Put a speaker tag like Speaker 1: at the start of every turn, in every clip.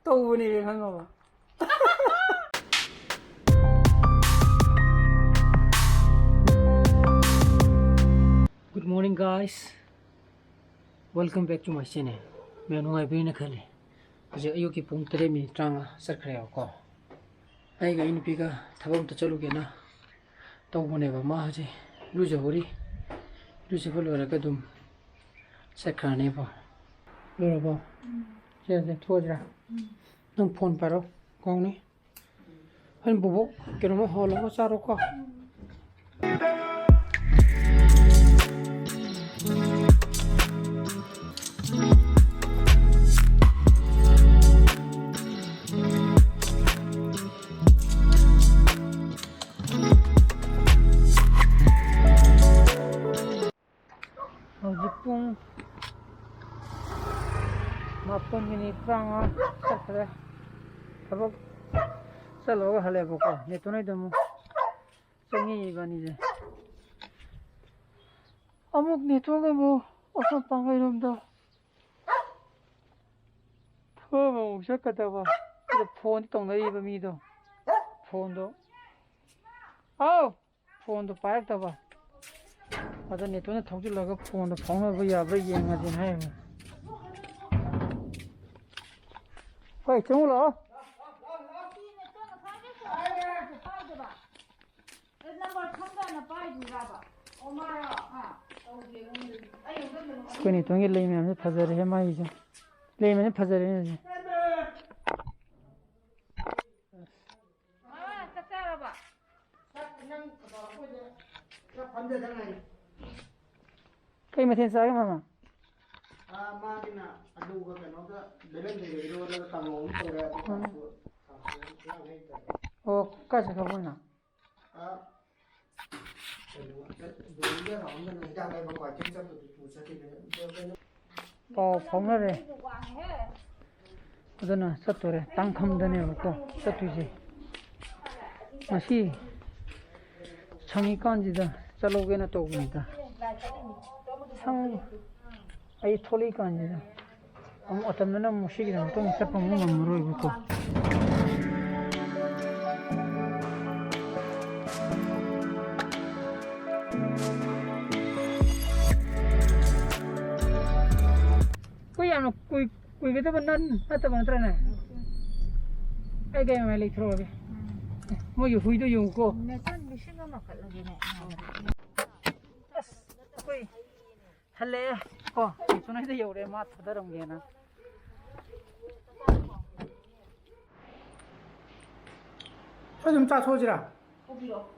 Speaker 1: 떠오니 한거 Good morning guys. Welcome back to my channel. मैं नुआई भी न खले. मुझे अयुकी पुंग तेरे में ट्रांगा सर खड़े हो को. आएगा इन पी का थबम तो चलो क्या ना. तो बने बा माँ जी लूज़ हो रही. लूज़ फल हो रहा कदम सर खाने पा. लूज़ पा. जैसे थोड़ा जा. नम फोन पर हो कौन है? हन बुबो किरण में हॉल में सारो को. Pung mapan ini perang sekre apa selalu hal apa kok ni tu ni demo sengi bani je amuk ni tu kamu asal pangai rom dah thua mau usah kata apa itu phone tong dari bami tu phone tu phone tu payak tu apa ada ni tu ni thau je laga phone tu phone apa ya apa yang ada ni hai Hey, chung lo. Kuni tungi lei me amne phazare hai mai je. Lei me ne phazare ne je.
Speaker 2: Takara ba.
Speaker 1: Kai mathen sa ga mama.
Speaker 3: Magina aduga ka no ka belen de ro ro ta mo to ra
Speaker 1: Oh, ka sa ka bona. phóng ra đó là sắp tới đây tăng không đây này có sắp tới gì mà xí chẳng con gì đó cho lâu cái nó tổ người ta sang ấy thôi con gì đó ông ở tầm nó một xí cái nào tôi sắp không muốn rồi của cô Kui kita benar atau benar ni? Agak macam elektro lagi. Mau you hui tu you ko.
Speaker 2: Netan mesti nggak makan lagi ni.
Speaker 1: Kui, halle ko. Itu nanti you re mat pada orang dia na. Macam tak tahu je.
Speaker 2: Kopi lo.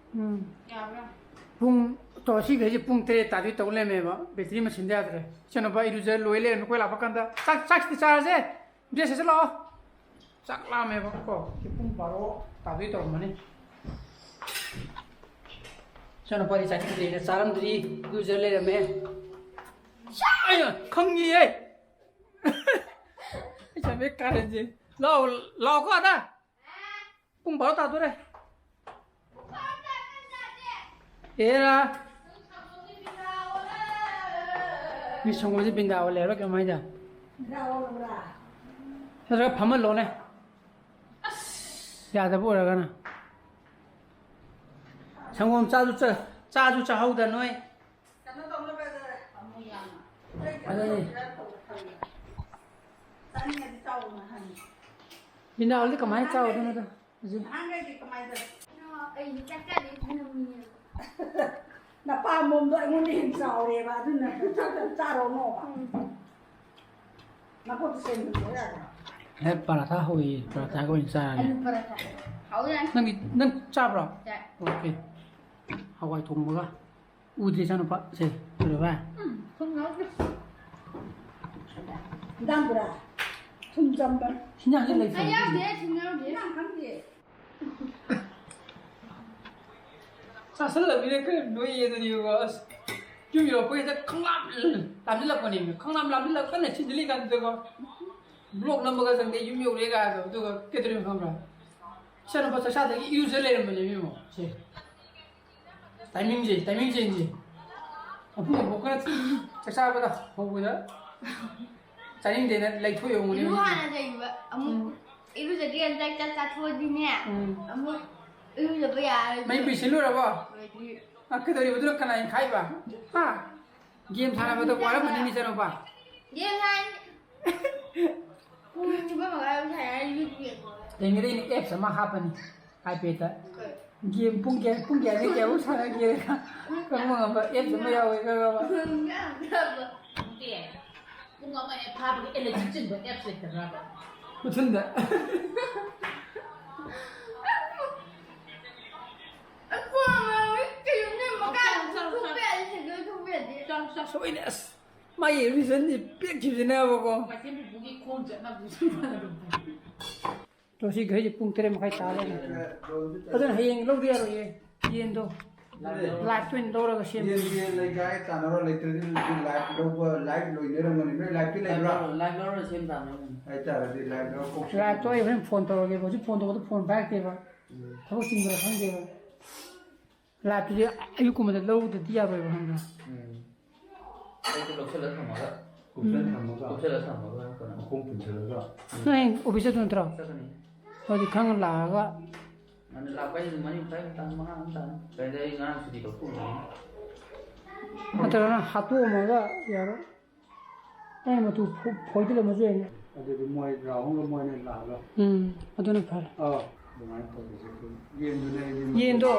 Speaker 2: Ya berapa?
Speaker 1: Pung tosi gaji pung tere tadi tahu le meba. Betri macam dia ada. Cina ba iru je loile nu kau lapar kanda. Cak di cara je. Dia sesuatu lo. Cak lah meba ko. Pung baru tadi tahu mana. Cina ba di cak di le salam dari iru je le me. Ayo, kangi ye. Cina be karen je. Lau ko ada. Pung baru tadi re. Era Misong mo si pindaw lero kaya may dyan. Sarap pamalo na. Yada po ka na. Sangom chaju cha hau da noi. Ano ni? Pindaw li kamay chao da na da.
Speaker 4: Na pa mồm đợi muốn đi hình sào để bà thứ này chắc là cha đồ nọ nó có xem được thế à?
Speaker 1: Paratha hui, paratha ko insa.
Speaker 2: Ano para ta? Hau yan.
Speaker 1: Nang chap ro.
Speaker 2: Ya.
Speaker 1: Okay. Hawai thum ba. Udri chano pa se. Được ba.
Speaker 2: Không nấu được.
Speaker 4: đang bữa thùng châm đó
Speaker 1: Sinya je lai
Speaker 2: Ay ya
Speaker 1: phone.
Speaker 2: dia tinggal dia.
Speaker 4: làm khăn gì
Speaker 1: Sa sel la bine ke noi ye de yo ga. Ju yo pe ta khanglam. Lam ni la ko ni. Khanglam lam ni la kan ne chin li kan de ko. Blog number ka sang de yum yo le ga do ko ke de kham ra. Chano pa sa de user le me ni mo. Se. Timing je ni. Apu ko ka sa ba da. Ho bu da. Timing de na lai thu yo mo ni.
Speaker 2: Ibu hana je ibu. Amu 이거 저기 짝짝짝 투어지냐? 아무 이거 뭐야?
Speaker 1: May bisil ura ba?
Speaker 2: 왜지?
Speaker 1: Aku dari betul kan lain kai ba? Ha? Game sana betul kuala mana ni sana ba?
Speaker 2: Dia kan coba makan saya YouTube.
Speaker 1: Dengar ini app sama apa ni? iPad. Game pun ni dia usah lagi kan? Kamu apa app sama ya?
Speaker 2: Enggak.
Speaker 5: Dia, kung nga may public election ba apps like that.
Speaker 1: Betul tak?
Speaker 2: Aku mau kayaknya makan tumpet.
Speaker 1: So ini mai reason ni pek cip ni apa ko?
Speaker 5: Kasi may bugi konja na busi na doon.
Speaker 1: To si gaji pung tere makai tala ni. Adan hayeng lo dia ro ye. Yen do. Light twin do ra sim.
Speaker 3: ये लगाए तानरो लेते दिन light लो ये रंग में light की लग रहा
Speaker 5: Live na rin same tama.
Speaker 3: है तार दे लाइट लो को
Speaker 1: Light to even phone to ge bo si phone to phone back de ba. Thabo sing ra sang de ba. Light to ayu ko ma de lo de dia ro ba hang ra.
Speaker 5: Ito loksa lang sama ka.
Speaker 3: कुशन थमगा
Speaker 5: Loksa lang sama ka. Kana.
Speaker 3: को पुछलगा
Speaker 1: Nai office tu tra.
Speaker 5: Sa kani.
Speaker 1: Odi khang la ga.
Speaker 5: Ano lapay mani tayo tan mga tan. Kaya dahil nga sudi ko po.
Speaker 1: Atra na hatu ma ga ya ro. Ai ma tu phoi de ma je ni.
Speaker 3: अदे मोय राहु लो मोय ने लागा
Speaker 1: Aduna phar.
Speaker 3: दुमाय तो ये दुने
Speaker 1: Yen do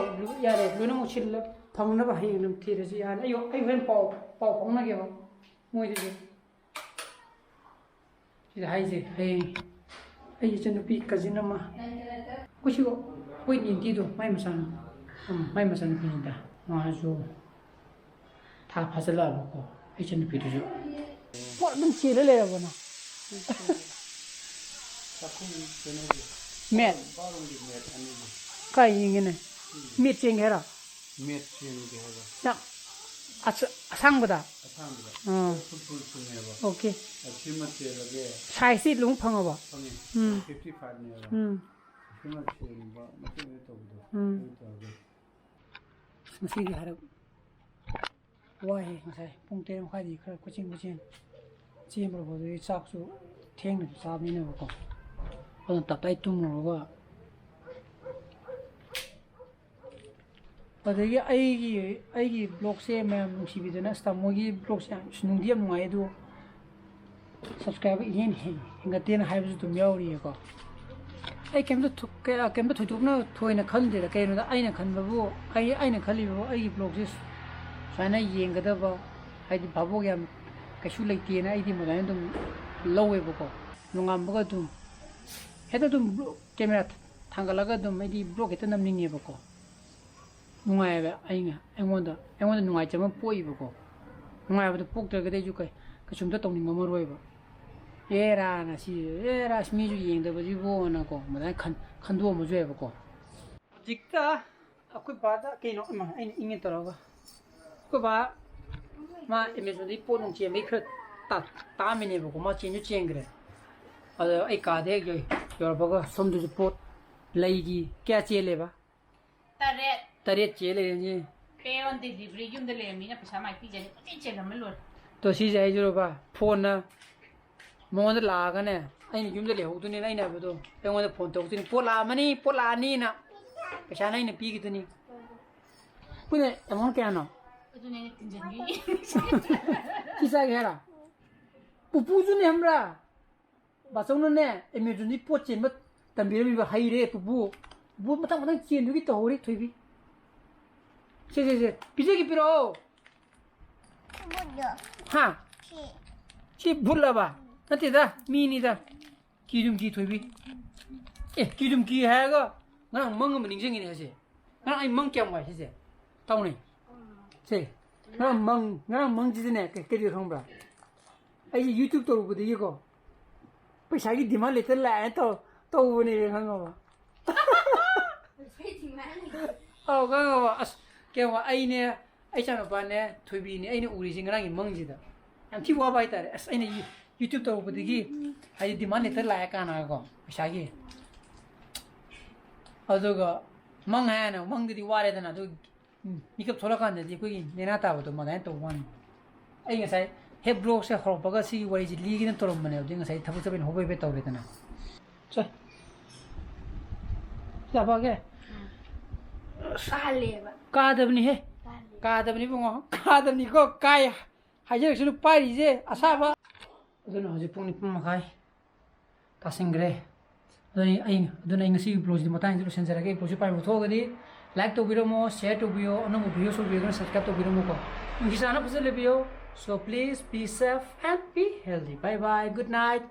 Speaker 1: ya re lu na mo chil phang na ba hayeng nam thi re si ya. Ayo ai wen pau phang na ge ba. Moi de. Ji hai je hayeng. Ai chen pi ka jin ma. Ku chi go. Koi nin ti do mai ma san. Mai ma san pi da. Ma jo. Tha phasala lo ko. Ai chen pi do. Por dum chi le le ba na. Met. Kai yin ne. Mit ching hera.
Speaker 3: मेट चेन के है
Speaker 1: Ya. Sang ba da.
Speaker 3: Assam फुल फुल ने बा
Speaker 1: Okay.
Speaker 3: अच्छी मत से लगे
Speaker 1: Sai si lung phang ba.
Speaker 3: Fungi 55 ने बा अच्छी मत से बा मत में तो दो
Speaker 1: Masi gi harap. Wai ngasai pung te ma khai di khara kuching kuching. Chim ro bo de chak su theng na sa mi ne ba ko. On tap tai tum ro ba. Adagi aigi blog se ma'am nungsi bi na sta mo gi blog se nung diam ngai do. Subscribe yen hinga ten hai bu tu myau ri ko. Ai kem to kem to tu na thoi na khan de da kai no da ai na khan ba bu ai na khali bu ai blog se sana yeng ga da ba ai di babu yam ka shu lai ti na ai di mo da dum low we bu ko nungam ba ga dum head dum camera thangala ga dum ai di blog eta nam ning ye ba ko nungai ba ai nga ai ngon nungai chama poi ba ko nungai ba pok ter ga de ju kai ka chum da tong ning ma roi ba era na si era smi ju yeng da ba ji bo na ko ma da khan do mo je ba ko jikta akoi ba da ke no ma ai inge to ga ko ba ma emeso di po nong che me khra ta me ne ba ko ma chen ju chen gre ada ai ka de yo yo ba ga som du pot lai gi kya che le ba tare che le ni
Speaker 5: Pay on delivery yung dali mi na pisa mai ti jani pati che na malor.
Speaker 1: to si jai ju ba phone na mo na la ga ne ai ni yum de le ho tu ni nai na ba do ai mo da phone to tu ni po la ni na pisa nai na pi gi tu ni pu ne amon kya no
Speaker 5: Ito na yung tinjani.
Speaker 1: ki sa ga ra pu ju ne hamra ba song no ne eme ju ni po chen ma tam bi ba hai re pu matang chen ju gi to ri thui bi se pije ki piro ha chi bhulla ba nati da mi ni da ki dum ki thoi bi ki dum ki ha ga ngang mang ma ning jing ni ha se ngang ai mang kyam wa se tao ni se ngang mang ji ne ke ri khong ba ai YouTube to bu de ko paisa gi dima le tel la to ni khang ba oh ga ba as ke wa ai ne ai cha ba ne thoi bi ni ai ne uri jing ngang mang ji da am thi wa bai ta as ai ne YouTube to bu de gi ai dima le tel la ka na ko paisa gi aduga mang ha na mang di wa re da na do mikap thola kan de ko gi ne na ta ba to ma da to wan ai nga sai he blog se hor ba ga si wa ji li gi na to rom ne de nga sai thabu sa ben ho be to re da na cha ꯆꯥꯕꯒꯦ
Speaker 2: ꯀꯥꯍꯜꯂꯦꯕ
Speaker 1: ꯀꯥꯗꯕꯅꯤꯍꯦ ꯀꯥꯗꯕꯅꯤ ꯕꯨꯡꯉꯣ ꯀꯥꯗꯕꯅꯤꯀꯣ ꯀꯥꯏ ꯍꯥꯏꯖꯔꯛꯁꯨ ꯄꯥꯏꯔꯤꯁꯦ ꯑꯁꯥꯕ ꯑꯗꯨꯅ ꯍꯧꯖꯤꯛ ꯄꯨꯡ 9:30 ꯇꯥꯁꯤꯟꯈ꯭ꯔꯦ ꯑꯗꯨꯅ ꯑꯩ ꯉꯁꯤꯒꯤ ꯕ꯭ꯂꯣꯒꯁꯤꯗꯤ ꯃꯇꯥꯡꯁꯤꯗ ꯂꯣꯏꯁꯤꯟꯖꯔꯒꯦ ꯕ꯭ꯂꯣꯒꯁꯤ ꯄꯥꯏꯕ ꯊꯣꯛꯑꯒꯗꯤ ꯂꯥꯏꯛ ꯇꯧꯕꯤꯔꯝꯃꯣ ꯁꯤꯌꯔ ꯇꯧꯕꯤꯌꯣ ꯑꯅꯧꯕ ꯚꯤꯗꯤꯑꯣ ꯎꯕꯤꯔꯒꯅ ꯁꯕꯁꯀ꯭ꯔꯥꯏꯕ ꯇꯧꯕꯤꯔꯝꯃꯣꯀꯣ ꯅꯨꯡꯁꯤ ꯆꯥꯟꯅ ꯐꯖꯅ ꯂꯩꯕꯤꯌꯣ so please be safe and be healthy bye bye good night